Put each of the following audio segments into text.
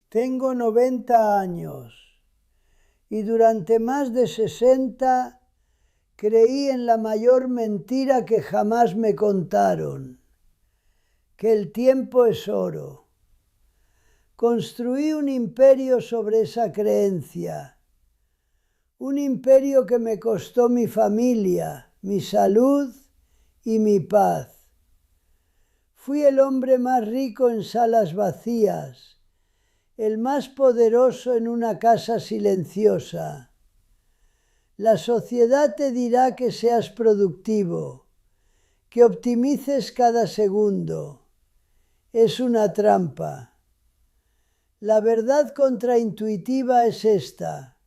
Tengo 90 años y durante más de 60 creí en la mayor mentira que jamás me contaron, que el tiempo es oro. Construí un imperio sobre esa creencia, un imperio que me costó mi familia, mi salud y mi paz. Fui el hombre más rico en salas vacías, el más poderoso en una casa silenciosa. La sociedad te dirá que seas productivo, que optimices cada segundo. Es una trampa. La verdad contraintuitiva es esta: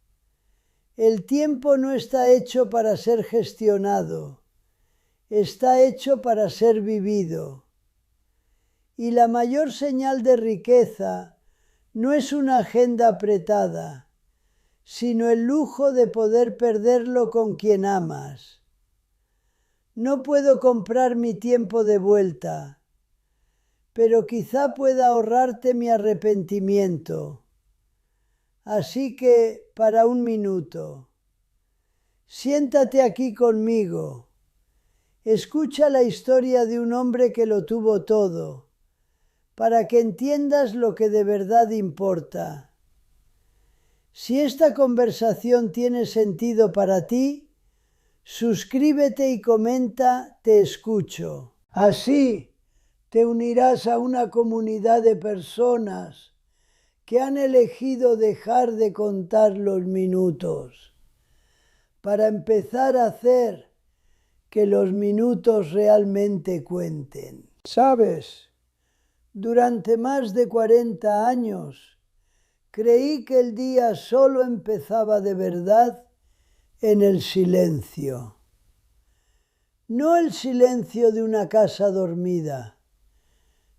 el tiempo no está hecho para ser gestionado, está hecho para ser vivido. Y la mayor señal de riqueza no es una agenda apretada, sino el lujo de poder perderlo con quien amas. No puedo comprar mi tiempo de vuelta, pero quizá pueda ahorrarte mi arrepentimiento. Así que, para un minuto, siéntate aquí conmigo. Escucha la historia de un hombre que lo tuvo todo, para que entiendas lo que de verdad importa. Si esta conversación tiene sentido para ti, suscríbete y comenta "Te escucho". Así te unirás a una comunidad de personas que han elegido dejar de contar los minutos para empezar a hacer que los minutos realmente cuenten. ¿Sabes? Durante más de 40 años creí que el día solo empezaba de verdad en el silencio. No el silencio de una casa dormida,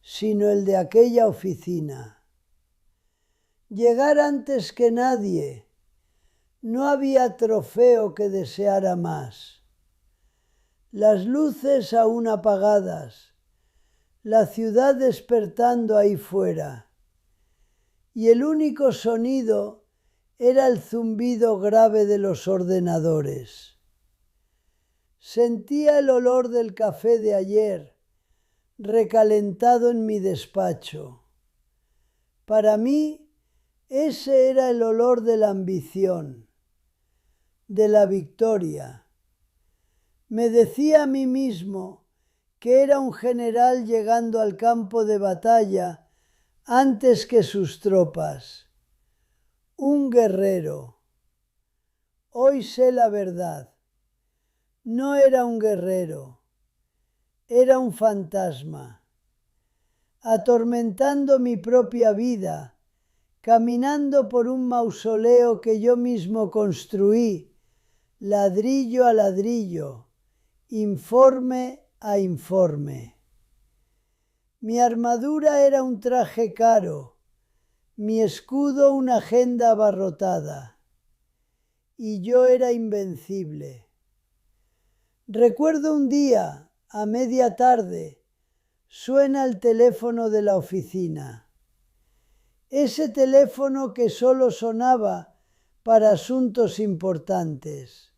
sino el de aquella oficina. Llegar antes que nadie, no había trofeo que deseara más. Las luces aún apagadas, la ciudad despertando ahí fuera, y el único sonido era el zumbido grave de los ordenadores. Sentía el olor del café de ayer, recalentado en mi despacho. Para mí, ese era el olor de la ambición, de la victoria. Me decía a mí mismo que era un general llegando al campo de batalla antes que sus tropas. Un guerrero. Hoy sé la verdad. No era un guerrero, era un fantasma, atormentando mi propia vida, caminando por un mausoleo que yo mismo construí, ladrillo a ladrillo, informe a informe. Mi armadura era un traje caro, mi escudo una agenda abarrotada, y yo era invencible. Recuerdo un día, a media tarde, suena el teléfono de la oficina. Ese teléfono que solo sonaba para asuntos importantes.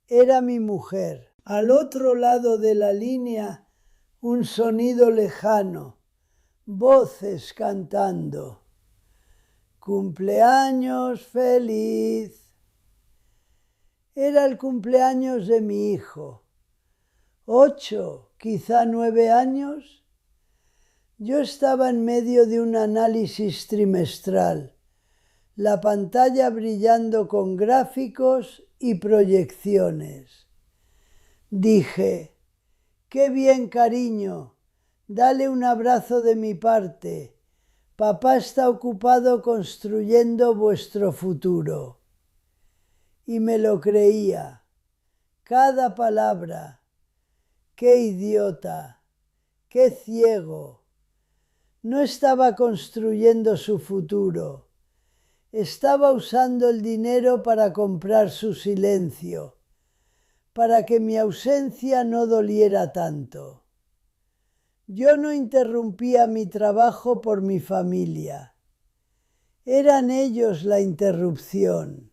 Era mi mujer. Al otro lado de la línea, un sonido lejano, voces cantando. ¡Cumpleaños feliz! Era el cumpleaños de mi hijo. 8, quizá 9 años. Yo estaba en medio de un análisis trimestral, la pantalla brillando con gráficos y proyecciones. Dije: «Qué bien, cariño, dale un abrazo de mi parte. Papá está ocupado construyendo vuestro futuro». Y me lo creía, cada palabra. ¡Qué idiota! ¡Qué ciego! No estaba construyendo su futuro. Estaba usando el dinero para comprar su silencio, para que mi ausencia no doliera tanto. Yo no interrumpía mi trabajo por mi familia. Eran ellos la interrupción.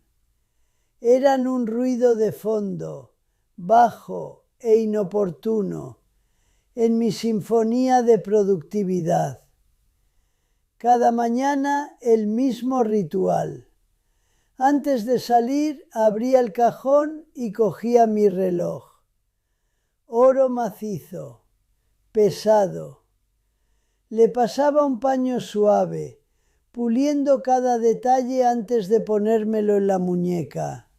Eran un ruido de fondo, bajo e inoportuno, en mi sinfonía de productividad. Cada mañana el mismo ritual. Antes de salir abría el cajón y cogía mi reloj. Oro macizo, pesado. Le pasaba un paño suave, puliendo cada detalle antes de ponérmelo en la muñeca.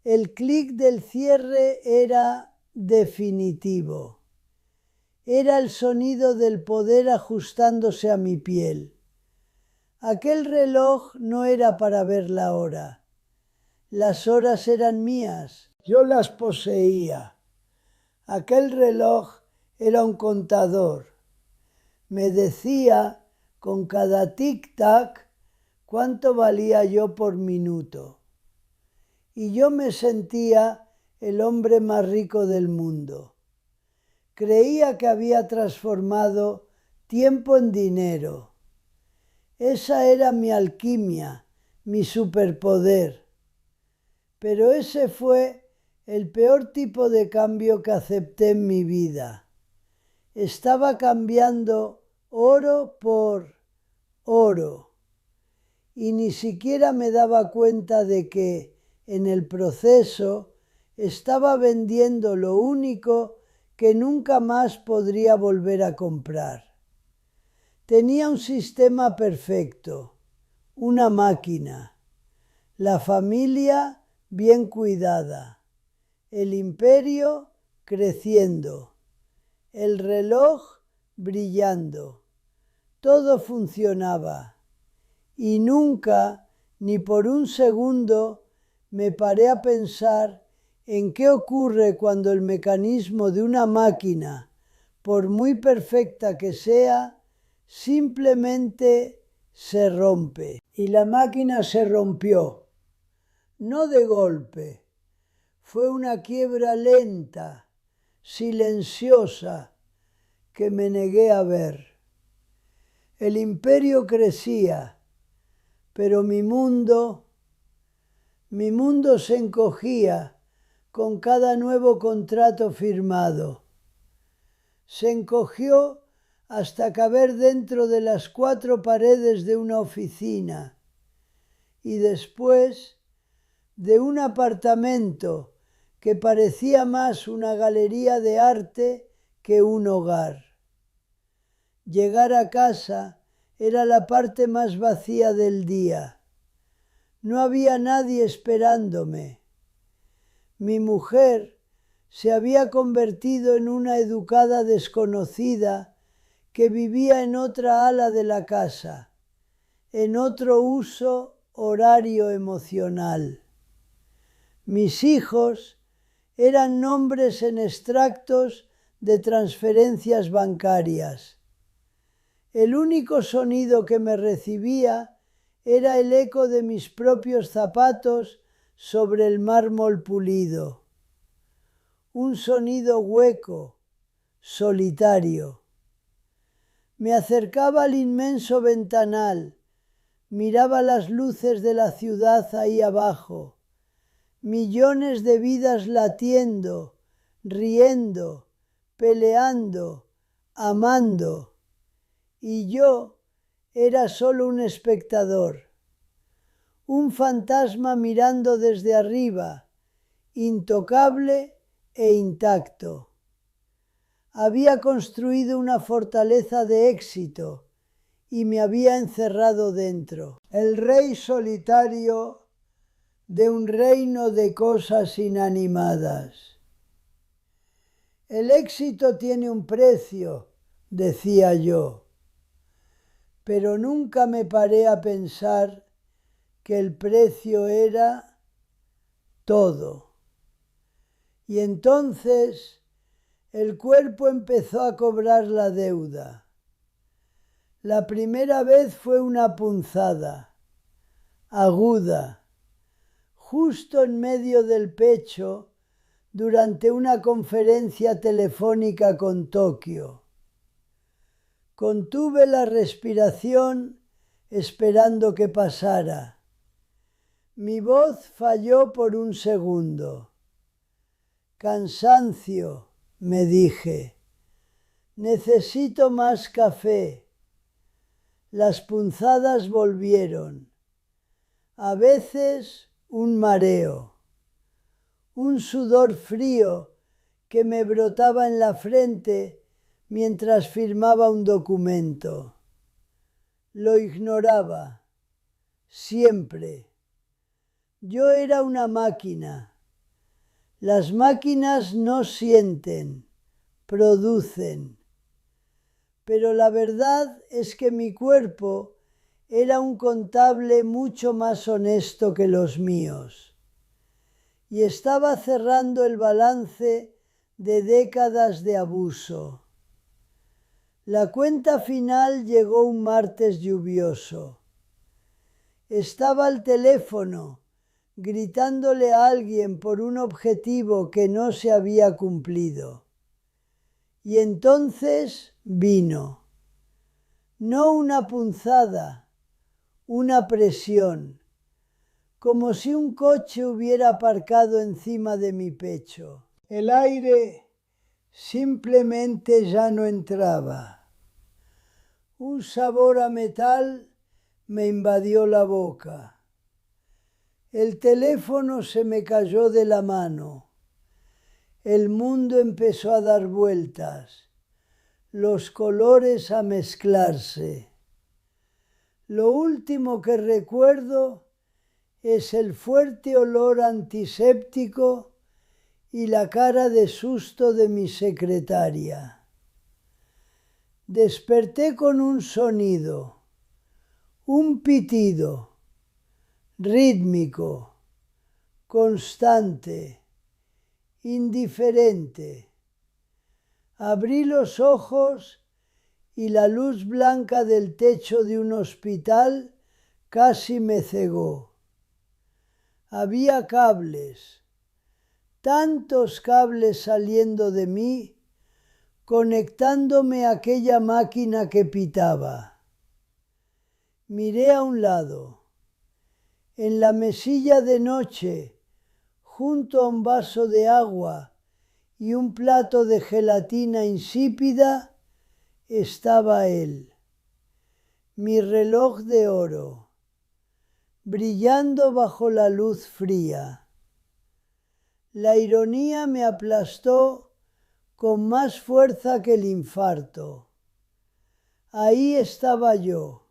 El clic del cierre era definitivo. Era el sonido del poder ajustándose a mi piel. Aquel reloj no era para ver la hora. Las horas eran mías, yo las poseía. Aquel reloj era un contador. Me decía con cada tic-tac cuánto valía yo por minuto. Y yo me sentía el hombre más rico del mundo. Creía que había transformado tiempo en dinero. Esa era mi alquimia, mi superpoder. Pero ese fue el peor tipo de cambio que acepté en mi vida. Estaba cambiando oro por oro. Y ni siquiera me daba cuenta de que, en el proceso, estaba vendiendo lo único que nunca más podría volver a comprar. Tenía un sistema perfecto, una máquina, la familia bien cuidada, el imperio creciendo, el reloj brillando. Todo funcionaba y nunca, ni por un segundo, me paré a pensar en qué ocurre cuando el mecanismo de una máquina, por muy perfecta que sea, simplemente se rompe. Y la máquina se rompió, no de golpe. Fue una quiebra lenta, silenciosa, que me negué a ver. El imperio crecía, pero mi mundo se encogía con cada nuevo contrato firmado. Se encogió hasta caber dentro de las 4 paredes de una oficina y después de un apartamento que parecía más una galería de arte que un hogar. Llegar a casa era la parte más vacía del día. No había nadie esperándome. Mi mujer se había convertido en una educada desconocida que vivía en otra ala de la casa, en otro uso horario emocional. Mis hijos eran nombres en extractos de transferencias bancarias. El único sonido que me recibía era el eco de mis propios zapatos sobre el mármol pulido. Un sonido hueco, solitario. Me acercaba al inmenso ventanal, miraba las luces de la ciudad ahí abajo, millones de vidas latiendo, riendo, peleando, amando, y yo era solo un espectador, un fantasma mirando desde arriba, intocable e intacto. Había construido una fortaleza de éxito y me había encerrado dentro. El rey solitario de un reino de cosas inanimadas. El éxito tiene un precio, decía yo, pero nunca me paré a pensar que el precio era todo. Y entonces el cuerpo empezó a cobrar la deuda. La primera vez fue una punzada, aguda, justo en medio del pecho, durante una conferencia telefónica con Tokio. Contuve la respiración esperando que pasara. Mi voz falló por un segundo. Cansancio, me dije. Necesito más café. Las punzadas volvieron. A veces un mareo. Un sudor frío que me brotaba en la frente mientras firmaba un documento. Lo ignoraba, siempre. Yo era una máquina. Las máquinas no sienten, producen. Pero la verdad es que mi cuerpo era un contable mucho más honesto que los míos. Y estaba cerrando el balance de décadas de abuso. La cuenta final llegó un martes lluvioso. Estaba al teléfono, gritándole a alguien por un objetivo que no se había cumplido. Y entonces vino. No una punzada, una presión, como si un coche hubiera aparcado encima de mi pecho. El aire simplemente ya no entraba. Un sabor a metal me invadió la boca. El teléfono se me cayó de la mano. El mundo empezó a dar vueltas, los colores a mezclarse. Lo último que recuerdo es el fuerte olor antiséptico y la cara de susto de mi secretaria. Desperté con un sonido, un pitido, rítmico, constante, indiferente. Abrí los ojos y la luz blanca del techo de un hospital casi me cegó. Había cables, tantos cables saliendo de mí, conectándome a aquella máquina que pitaba. Miré a un lado. En la mesilla de noche, junto a un vaso de agua y un plato de gelatina insípida, estaba él, mi reloj de oro, brillando bajo la luz fría. La ironía me aplastó con más fuerza que el infarto. Ahí estaba yo,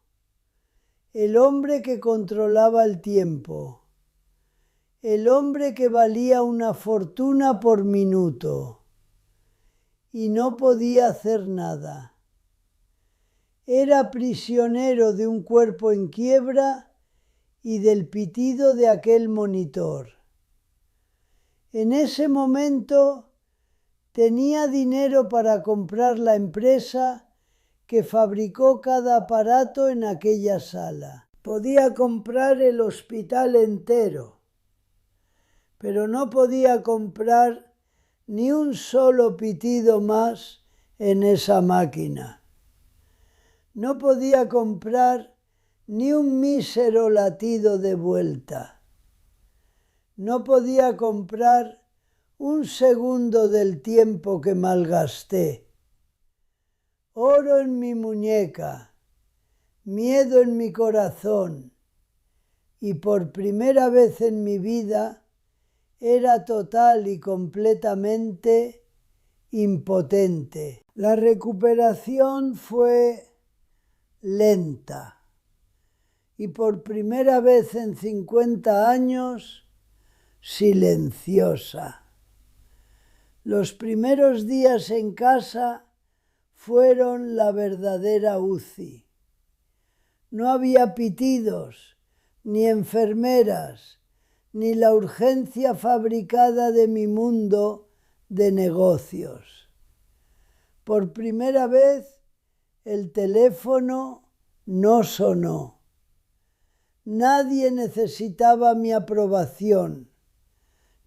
el hombre que controlaba el tiempo, el hombre que valía una fortuna por minuto, y no podía hacer nada. Era prisionero de un cuerpo en quiebra y del pitido de aquel monitor. En ese momento tenía dinero para comprar la empresa que fabricó cada aparato en aquella sala. Podía comprar el hospital entero, pero no podía comprar ni un solo pitido más en esa máquina. No podía comprar ni un mísero latido de vuelta. No podía comprar un segundo del tiempo que malgasté. Oro en mi muñeca, miedo en mi corazón, y por primera vez en mi vida era total y completamente impotente. La recuperación fue lenta y por primera vez en 50 años silenciosa. Los primeros días en casa fueron la verdadera UCI. No había pitidos, ni enfermeras, ni la urgencia fabricada de mi mundo de negocios. Por primera vez el teléfono no sonó. Nadie necesitaba mi aprobación.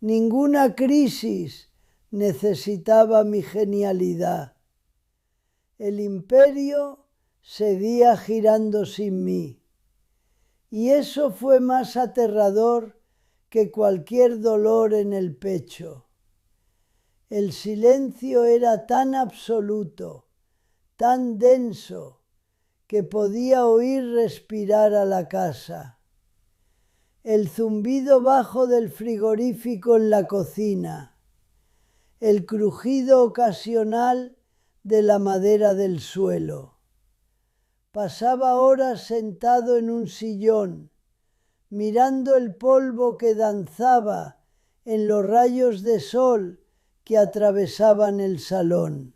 Ninguna crisis necesitaba mi genialidad. El imperio seguía girando sin mí. y eso fue más aterrador que cualquier dolor en el pecho. El silencio era tan absoluto, tan denso, que podía oír respirar a la casa. El zumbido bajo del frigorífico en la cocina, el crujido ocasional de la madera del suelo. Pasaba horas sentado en un sillón, mirando el polvo que danzaba en los rayos de sol que atravesaban el salón.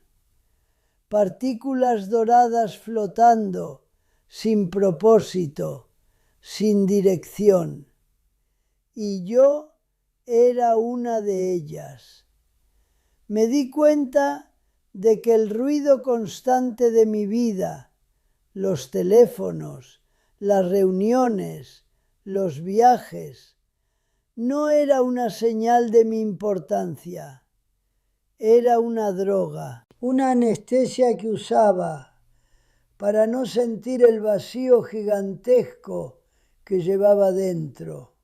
Partículas doradas flotando, sin propósito, sin dirección. Y yo era una de ellas. Me di cuenta de que el ruido constante de mi vida, los teléfonos, las reuniones, los viajes, no era una señal de mi importancia. Era una droga, una anestesia que usaba para no sentir el vacío gigantesco que llevaba dentro.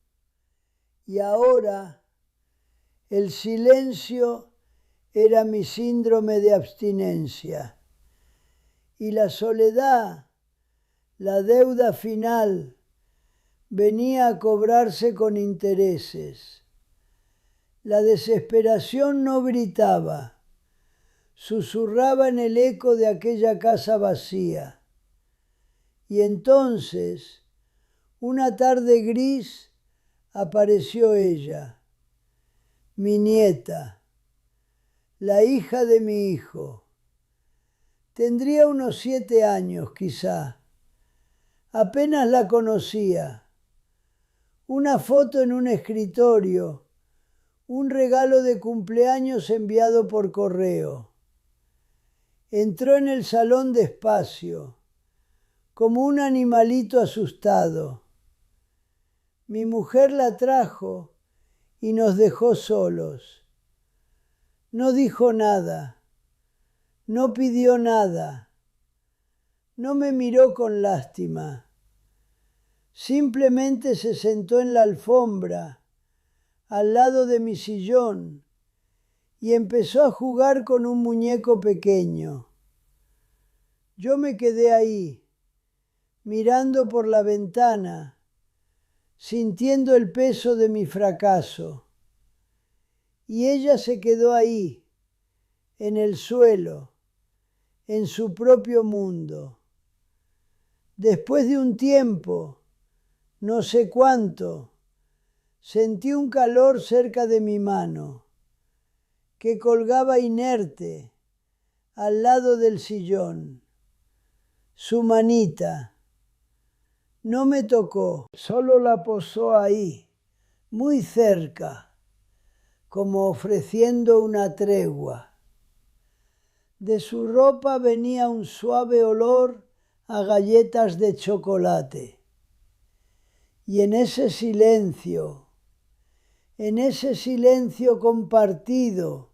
Y ahora el silencio era mi síndrome de abstinencia. Y la soledad, la deuda final, venía a cobrarse con intereses. La desesperación no gritaba, susurraba en el eco de aquella casa vacía. Y entonces, una tarde gris, apareció ella, mi nieta, la hija de mi hijo. Tendría unos 7 años, quizá. Apenas la conocía. Una foto en un escritorio, un regalo de cumpleaños enviado por correo. Entró en el salón despacio, como un animalito asustado. Mi mujer la trajo y nos dejó solos. No dijo nada, no pidió nada, no me miró con lástima. Simplemente se sentó en la alfombra, al lado de mi sillón, y empezó a jugar con un muñeco pequeño. Yo me quedé ahí, mirando por la ventana, sintiendo el peso de mi fracaso. Y ella se quedó ahí, en el suelo, en su propio mundo. Después de un tiempo, no sé cuánto, sentí un calor cerca de mi mano, que colgaba inerte al lado del sillón. Su manita no me tocó, solo la posó ahí, muy cerca, como ofreciendo una tregua. De su ropa venía un suave olor a galletas de chocolate. Y en ese silencio compartido,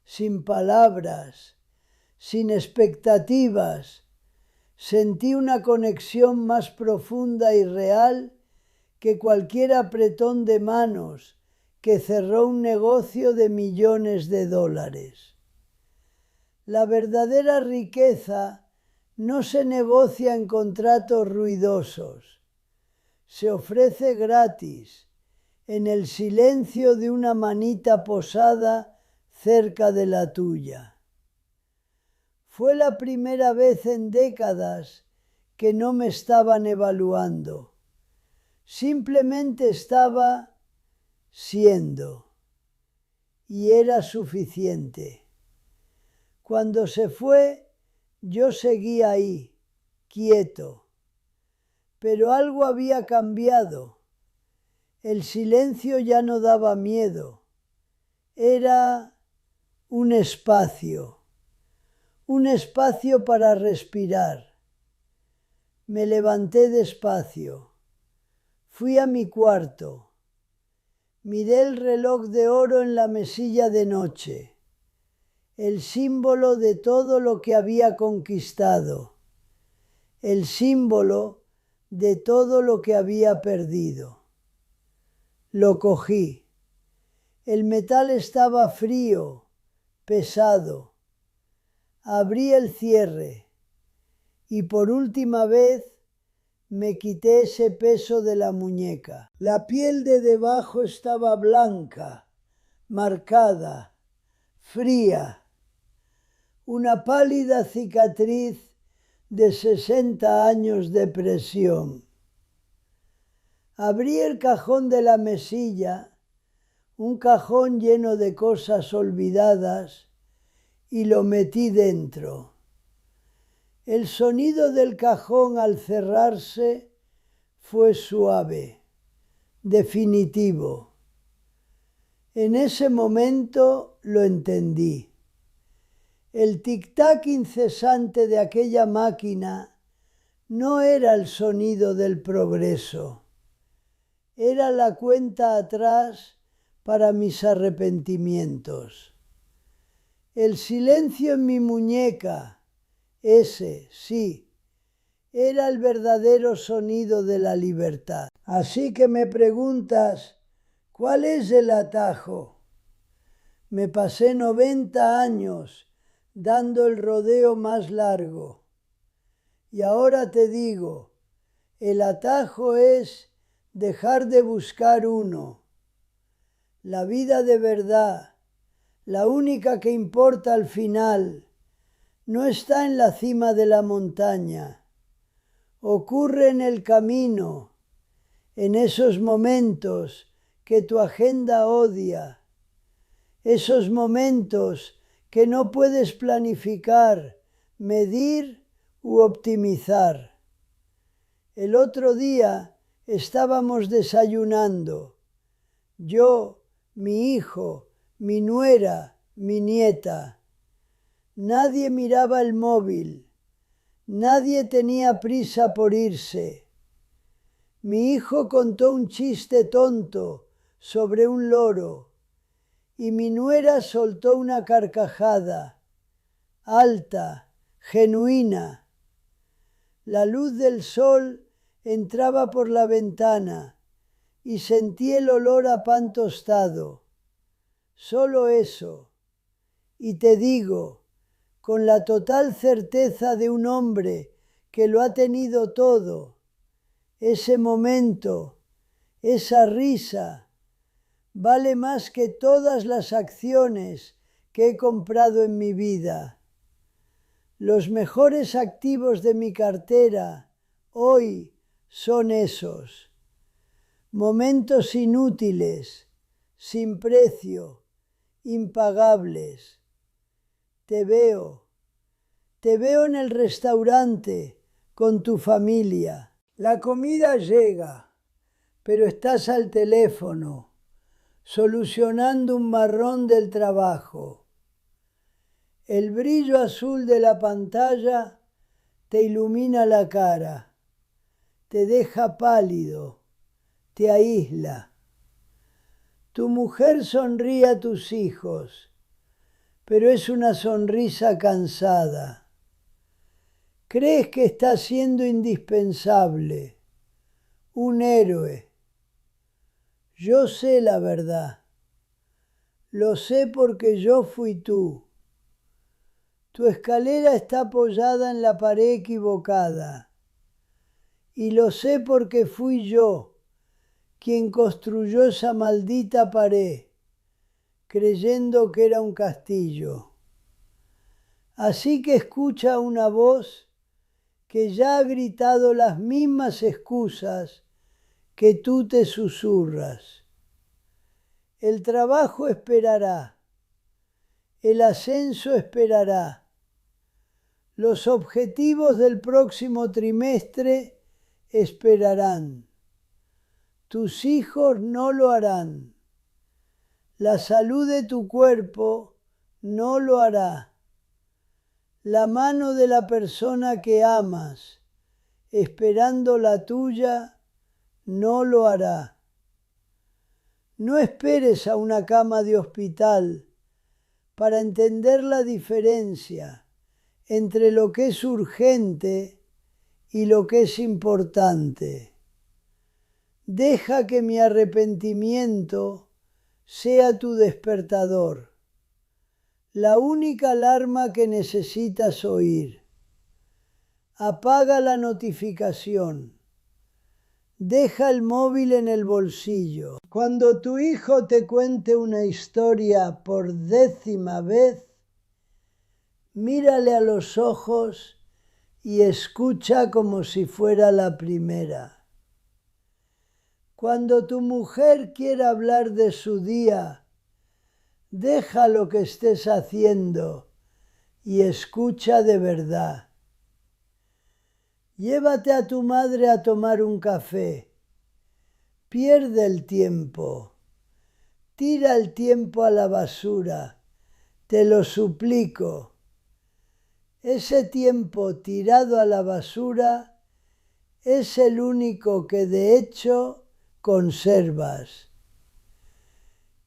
sin palabras, sin expectativas, sentí una conexión más profunda y real que cualquier apretón de manos que cerró un negocio de millones de dólares. La verdadera riqueza no se negocia en contratos ruidosos. Se ofrece gratis, en el silencio de una manita posada cerca de la tuya. Fue la primera vez en décadas que no me estaban evaluando. Simplemente estaba siendo. Y era suficiente. Cuando se fue, yo seguí ahí, quieto. Pero algo había cambiado. El silencio ya no daba miedo. Era un espacio para respirar. Me levanté despacio. Fui a mi cuarto. Miré el reloj de oro en la mesilla de noche, el símbolo de todo lo que había conquistado, el símbolo de todo lo que había perdido. Lo cogí. El metal estaba frío, pesado. Abrí el cierre y por última vez me quité ese peso de la muñeca. La piel de debajo estaba blanca, marcada, fría. Una pálida cicatriz de 60 años de presión. Abrí el cajón de la mesilla, un cajón lleno de cosas olvidadas, y lo metí dentro. El sonido del cajón al cerrarse fue suave, definitivo. En ese momento lo entendí. El tic-tac incesante de aquella máquina no era el sonido del progreso, era la cuenta atrás para mis arrepentimientos. El silencio en mi muñeca, ese, sí, era el verdadero sonido de la libertad. Así que me preguntas, ¿cuál es el atajo? Me pasé 90 años dando el rodeo más largo. Y ahora te digo, el atajo es dejar de buscar uno. La vida de verdad, la única que importa al final, no está en la cima de la montaña. Ocurre en el camino, en esos momentos que tu agenda odia, esos momentos que no puedes planificar, medir u optimizar. El otro día estábamos desayunando, yo, mi hijo, mi nuera, mi nieta. Nadie miraba el móvil, nadie tenía prisa por irse. Mi hijo contó un chiste tonto sobre un loro y mi nuera soltó una carcajada, alta, genuina. La luz del sol entraba por la ventana y sentí el olor a pan tostado. Solo eso. Y te digo, con la total certeza de un hombre que lo ha tenido todo, ese momento, esa risa, vale más que todas las acciones que he comprado en mi vida. Los mejores activos de mi cartera hoy son esos. Momentos inútiles, sin precio, impagables. Te veo en el restaurante con tu familia. La comida llega, pero estás al teléfono, solucionando un marrón del trabajo. El brillo azul de la pantalla te ilumina la cara, te deja pálido, te aísla. Tu mujer sonríe a tus hijos, pero es una sonrisa cansada. Crees que estás siendo indispensable, un héroe. Yo sé la verdad. Lo sé porque yo fui tú. Tu escalera está apoyada en la pared equivocada. Y lo sé porque fui yo quien construyó esa maldita pared, creyendo que era un castillo. Así que escucha una voz que ya ha gritado las mismas excusas que tú te susurras. El trabajo esperará, el ascenso esperará, los objetivos del próximo trimestre esperarán. Tus hijos no lo harán. La salud de tu cuerpo no lo hará. La mano de la persona que amas, esperando la tuya, no lo hará. No esperes a una cama de hospital para entender la diferencia entre lo que es urgente y lo que es importante. Deja que mi arrepentimiento sea tu despertador, la única alarma que necesitas oír. Apaga la notificación. Deja el móvil en el bolsillo. Cuando tu hijo te cuente una historia por 10ª vez, mírale a los ojos y escucha como si fuera la primera. Cuando tu mujer quiera hablar de su día, deja lo que estés haciendo y escucha de verdad. Llévate a tu madre a tomar un café. Pierde el tiempo. Tira el tiempo a la basura. Te lo suplico. Ese tiempo tirado a la basura es el único que de hecho conservas.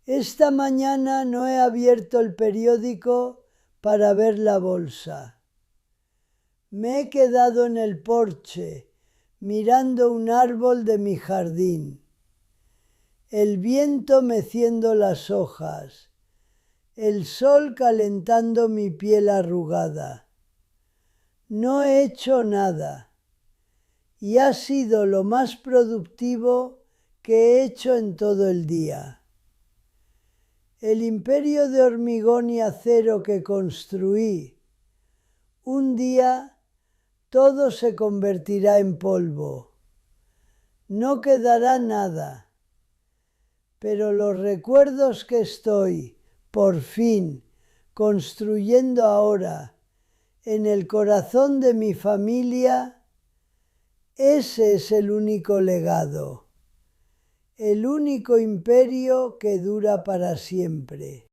Esta mañana no he abierto el periódico para ver la bolsa. Me he quedado en el porche mirando un árbol de mi jardín. El viento meciendo las hojas, el sol calentando mi piel arrugada. No he hecho nada y ha sido lo más productivo que he hecho en todo el día. El imperio de hormigón y acero que construí, un día todo se convertirá en polvo. No quedará nada, pero los recuerdos que estoy, por fin, construyendo ahora en el corazón de mi familia, ese es el único legado, el único imperio que dura para siempre.